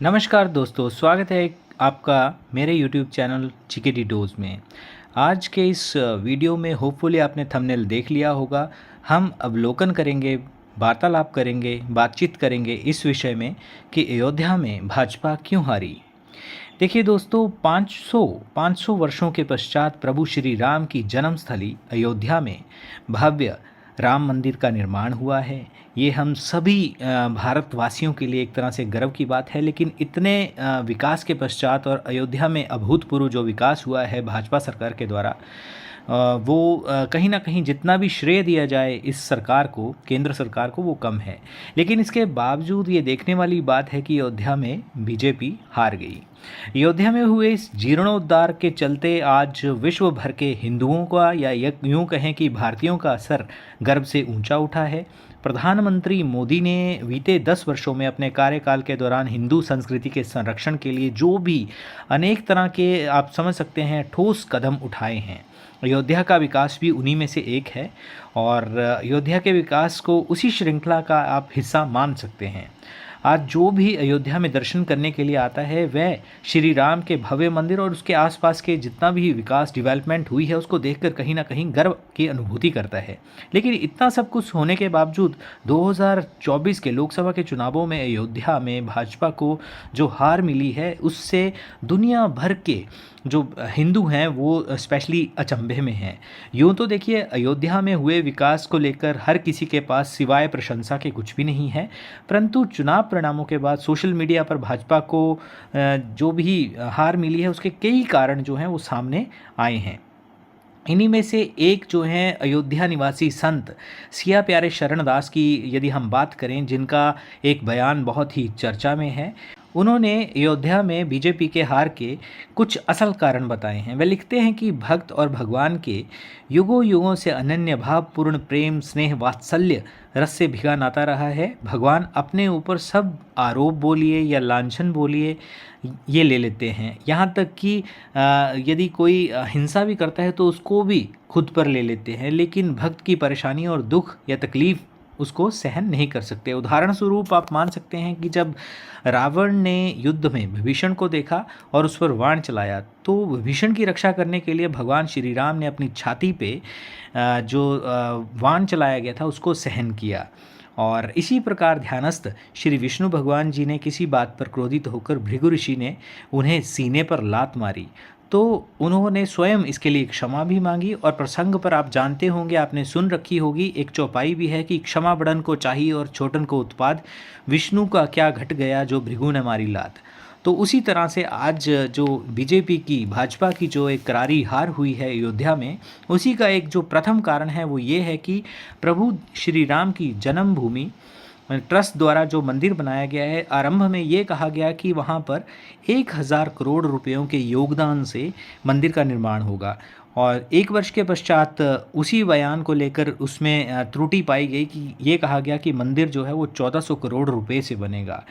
नमस्कार दोस्तों, स्वागत है आपका मेरे YouTube चैनल चिके डिटोज़ में। आज के इस वीडियो में होपफुली आपने थंबनेल देख लिया होगा। हम अवलोकन करेंगे, वार्तालाप करेंगे, बातचीत करेंगे इस विषय में कि अयोध्या में भाजपा क्यों हारी। देखिए दोस्तों, 500 वर्षों के पश्चात प्रभु श्री राम की जन्मस्थली अयोध्या में भव्य राम मंदिर का निर्माण हुआ है। ये हम सभी भारतवासियों के लिए एक तरह से गर्व की बात है, लेकिन इतने विकास के पश्चात और अयोध्या में अभूतपूर्व जो विकास हुआ है भाजपा सरकार के द्वारा, वो कहीं न कहीं जितना भी श्रेय दिया जाए इस सरकार को, केंद्र सरकार को, वो कम है। लेकिन इसके बावजूद ये देखने वाली बात है कि अयोध्या में बीजेपी हार गई। अयोध्या में हुए इस जीर्णोद्धार के चलते आज विश्व भर के हिंदुओं का या यूँ कहें कि भारतीयों का सर गर्व से ऊंचा उठा है। प्रधानमंत्री मोदी ने बीते 10 वर्षों में अपने कार्यकाल के दौरान हिंदू संस्कृति के संरक्षण के लिए जो भी अनेक तरह के, आप समझ सकते हैं, ठोस कदम उठाए हैं। अयोध्या का विकास भी उन्हीं में से एक है और अयोध्या के विकास को उसी श्रृंखला का आप हिस्सा मान सकते हैं। आज जो भी अयोध्या में दर्शन करने के लिए आता है वह श्री राम के भव्य मंदिर और उसके आसपास के जितना भी विकास डेवलपमेंट हुई है उसको देखकर कहीं ना कहीं गर्व की अनुभूति करता है। लेकिन इतना सब कुछ होने के बावजूद 2024 के लोकसभा के चुनावों में अयोध्या में भाजपा को जो हार मिली है उससे दुनिया भर के जो हिंदू हैं वो स्पेशली अचंभे में हैं। यूँ तो देखिए, अयोध्या में हुए विकास को लेकर हर किसी के पास सिवाय प्रशंसा के कुछ भी नहीं है, परंतु चुनाव परिणामों के बाद सोशल मीडिया पर भाजपा को जो भी हार मिली है उसके कई कारण जो हैं वो सामने आए हैं। इन्हीं में से एक जो हैं अयोध्या निवासी संत सिया प्यारे शरण दास की यदि हम बात करें, जिनका एक बयान बहुत ही चर्चा में है। उन्होंने अयोध्या में बीजेपी के हार के कुछ असल कारण बताए हैं। वे लिखते हैं कि भक्त और भगवान के युगों युगों से अनन्य भावपूर्ण प्रेम, स्नेह, वात्सल्य रस से भिगा नाता रहा है। भगवान अपने ऊपर सब आरोप बोलिए या लांछन बोलिए ये ले लेते हैं। यहाँ तक कि यदि कोई हिंसा भी करता है तो उसको भी खुद पर ले लेते हैं, लेकिन भक्त की परेशानी और दुख या तकलीफ़ उसको सहन नहीं कर सकते। उदाहरण स्वरूप आप मान सकते हैं कि जब रावण ने युद्ध में विभीषण को देखा और उस पर बाण चलाया, तो विभीषण की रक्षा करने के लिए भगवान श्री राम ने अपनी छाती पे जो बाण चलाया गया था उसको सहन किया। और इसी प्रकार ध्यानस्थ श्री विष्णु भगवान जी ने किसी बात पर क्रोधित होकर भृगु ऋषि ने उन्हें सीने पर लात मारी, तो उन्होंने स्वयं इसके लिए क्षमा भी मांगी। और प्रसंग पर आप जानते होंगे, आपने सुन रखी होगी, एक चौपाई भी है कि क्षमा बड़न को चाहिए और छोटन को उत्पाद, विष्णु का क्या घट गया जो भृगु ने मारी लात। तो उसी तरह से आज जो बीजेपी की, भाजपा की जो एक करारी हार हुई है अयोध्या में, उसी का एक जो प्रथम कारण है वो ये है कि प्रभु श्री राम की जन्मभूमि ट्रस्ट द्वारा जो मंदिर बनाया गया है, आरंभ में ये कहा गया कि वहाँ पर 1000 करोड़ रुपयों के योगदान से मंदिर का निर्माण होगा और एक वर्ष के पश्चात उसी बयान को लेकर उसमें त्रुटि पाई गई कि ये कहा गया कि मंदिर जो है वो 1400 करोड़ रुपए से बनेगा।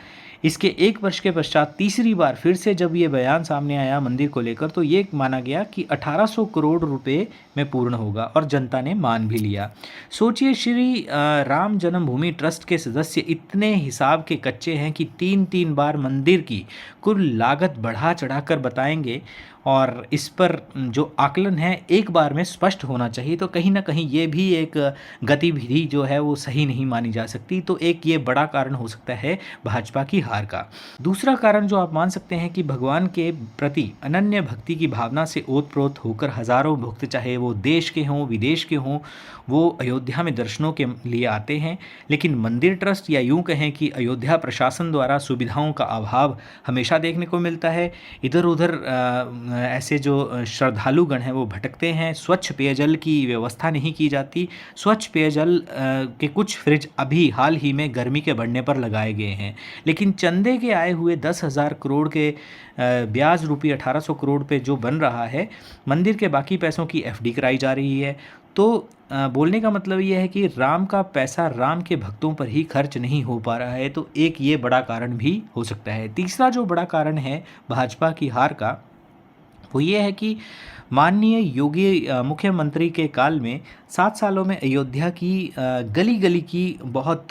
इसके एक वर्ष के पश्चात तीसरी बार फिर से जब ये बयान सामने आया मंदिर को लेकर, तो ये माना गया कि 1800 करोड़ रुपए में पूर्ण होगा और जनता ने मान भी लिया। सोचिए, श्री राम जन्मभूमि ट्रस्ट के सदस्य इतने हिसाब के कच्चे हैं कि 3-3 बार मंदिर की कुल लागत बढ़ा चढ़ाकर बताएंगे और इस पर जो आकलन है एक बार में स्पष्ट होना चाहिए। तो कहीं ना कहीं ये भी एक गतिविधि जो है वो सही नहीं मानी जा सकती। तो एक ये बड़ा कारण हो सकता है भाजपा की हार का। दूसरा कारण जो आप मान सकते हैं कि भगवान के प्रति अनन्य भक्ति की भावना से ओतप्रोत होकर हजारों भक्त, चाहे वो देश के हों विदेश के हों, वो अयोध्या में दर्शनों के लिए आते हैं। लेकिन मंदिर ट्रस्ट या यूँ कहें कि अयोध्या प्रशासन द्वारा सुविधाओं का अभाव हमेशा देखने को मिलता है। इधर उधर ऐसे जो श्रद्धालुगण हैं वो भटकते हैं। स्वच्छ पेयजल की व्यवस्था नहीं की जाती। स्वच्छ पेयजल के कुछ फ्रिज अभी हाल ही में गर्मी के बढ़ने पर लगाए गए हैं, लेकिन चंदे के आए हुए 10,000 करोड़ के ब्याज रूपी 1800 करोड़ पे जो बन रहा है, मंदिर के बाकी पैसों की एफडी कराई जा रही है। तो बोलने का मतलब ये है कि राम का पैसा राम के भक्तों पर ही खर्च नहीं हो पा रहा है। तो एक ये बड़ा कारण भी हो सकता है। तीसरा जो बड़ा कारण है भाजपा की हार का, वो ये है कि माननीय योगी मुख्यमंत्री के काल में 7 सालों में अयोध्या की गली गली की बहुत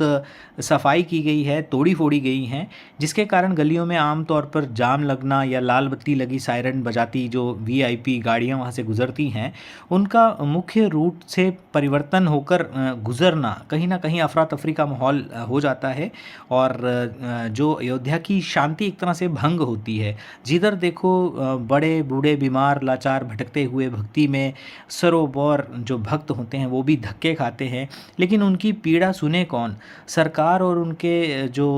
सफाई की गई है, तोड़ी फोड़ी गई हैं, जिसके कारण गलियों में आमतौर पर जाम लगना या लाल बत्ती लगी सायरन बजाती जो वीआईपी गाड़ियां वहां से गुजरती हैं, उनका मुख्य रूट से परिवर्तन होकर गुजरना कहीं ना कहीं अफरा तफरी का माहौल हो जाता है। और जो अयोध्या की शांति एक तरह से भंग होती है। जिधर देखो बड़े बूढ़े बीमार लाचार भटकते हुए भक्ति में सरोबोर जो भक्त होते हैं वो भी धक्के खाते हैं, लेकिन उनकी पीड़ा सुने कौन? सरकार और उनके जो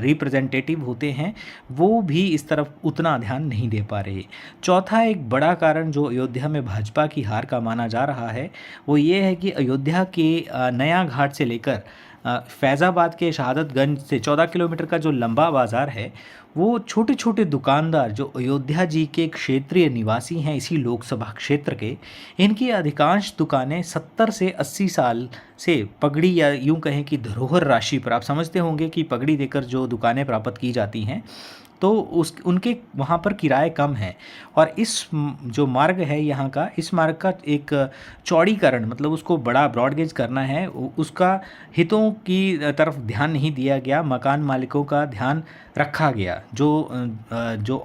रिप्रेजेंटेटिव होते हैं वो भी इस तरफ उतना ध्यान नहीं दे पा रहे। चौथा एक बड़ा कारण जो अयोध्या में भाजपा की हार का माना जा रहा है वो ये है कि अयोध्या के नया घाट से लेकर फैज़ाबाद के शहादतगंज से 14 किलोमीटर का जो लंबा बाज़ार है, वो छोटे छोटे दुकानदार जो अयोध्या जी के क्षेत्रीय निवासी हैं इसी लोकसभा क्षेत्र के, इनकी अधिकांश दुकानें 70 से 80 साल से पगड़ी या यूं कहें कि धरोहर राशि पर, आप समझते होंगे कि पगड़ी देकर जो दुकानें प्राप्त की जाती हैं, तो उस उनके वहाँ पर किराए कम हैं। और जो मार्ग है यहाँ का, इस मार्ग का एक चौड़ीकरण मतलब उसको बड़ा ब्रॉडगेज करना है, उसका हितों की तरफ ध्यान नहीं दिया गया, मकान मालिकों का ध्यान रखा गया, जो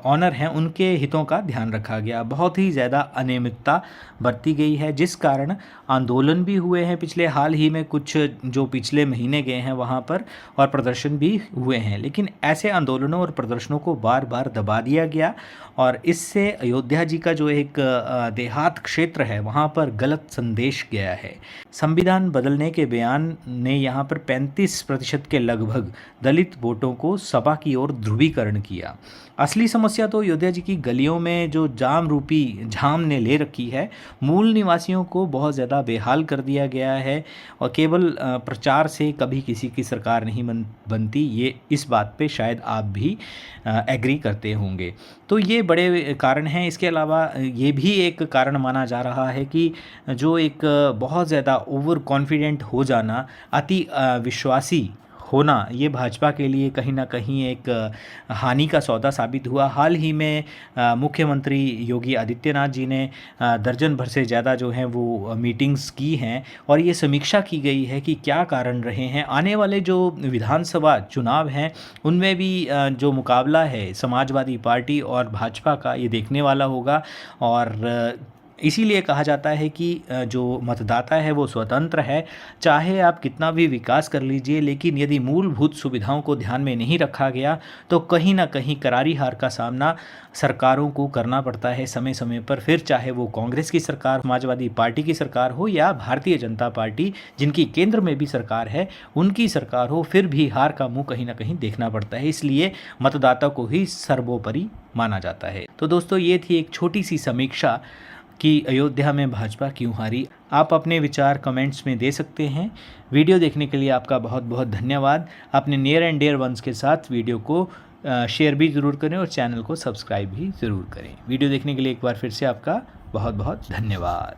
ऑनर हैं उनके हितों का ध्यान रखा गया। बहुत ही ज़्यादा अनियमितता बरती गई है, जिस कारण आंदोलन भी हुए हैं पिछले हाल ही में, कुछ जो पिछले महीने गए हैं वहाँ पर, और प्रदर्शन भी हुए हैं। लेकिन ऐसे आंदोलनों और प्रदर्शनों को बार बार दबा दिया गया और इससे अयोध्या जी का जो एक देहात क्षेत्र है वहाँ पर गलत संदेश गया है। संविधान बदलने के बयान ने यहाँ पर 35% के लगभग दलित वोटों को सपा की ओर ध्रुवीकरण किया। असली समस्या तो अयोध्या जी की गलियों में जो जाम रूपी झाम ने ले रखी है, मूल निवासियों को बहुत ज़्यादा बेहाल कर दिया गया है और केवल प्रचार से कभी किसी की सरकार नहीं बनती, ये इस बात पे शायद आप भी एग्री करते होंगे। तो ये बड़े कारण हैं। इसके अलावा ये भी एक कारण माना जा रहा है कि जो एक बहुत ज़्यादा ओवर कॉन्फिडेंट हो जाना, अति विश्वासी होना, ये भाजपा के लिए कहीं ना कहीं एक हानि का सौदा साबित हुआ। हाल ही में मुख्यमंत्री योगी आदित्यनाथ जी ने दर्जन भर से ज़्यादा जो हैं वो मीटिंग्स की हैं और ये समीक्षा की गई है कि क्या कारण रहे हैं। आने वाले जो विधानसभा चुनाव हैं उनमें भी जो मुकाबला है समाजवादी पार्टी और भाजपा का, ये देखने वाला होगा। और इसीलिए कहा जाता है कि जो मतदाता है वो स्वतंत्र है, चाहे आप कितना भी विकास कर लीजिए, लेकिन यदि मूलभूत सुविधाओं को ध्यान में नहीं रखा गया तो कहीं ना कहीं करारी हार का सामना सरकारों को करना पड़ता है समय समय पर। फिर चाहे वो कांग्रेस की सरकार, समाजवादी पार्टी की सरकार हो या भारतीय जनता पार्टी जिनकी केंद्र में भी सरकार है, उनकी सरकार हो, फिर भी हार का मुंह कहीं ना कहीं देखना पड़ता है। इसलिए मतदाता को ही सर्वोपरि माना जाता है। तो दोस्तों, ये थी एक छोटी सी समीक्षा कि अयोध्या में भाजपा क्यों हारी। आप अपने विचार कमेंट्स में दे सकते हैं। वीडियो देखने के लिए आपका बहुत बहुत धन्यवाद। अपने नियर एंड डियर वंस के साथ वीडियो को शेयर भी ज़रूर करें और चैनल को सब्सक्राइब भी ज़रूर करें। वीडियो देखने के लिए एक बार फिर से आपका बहुत बहुत धन्यवाद।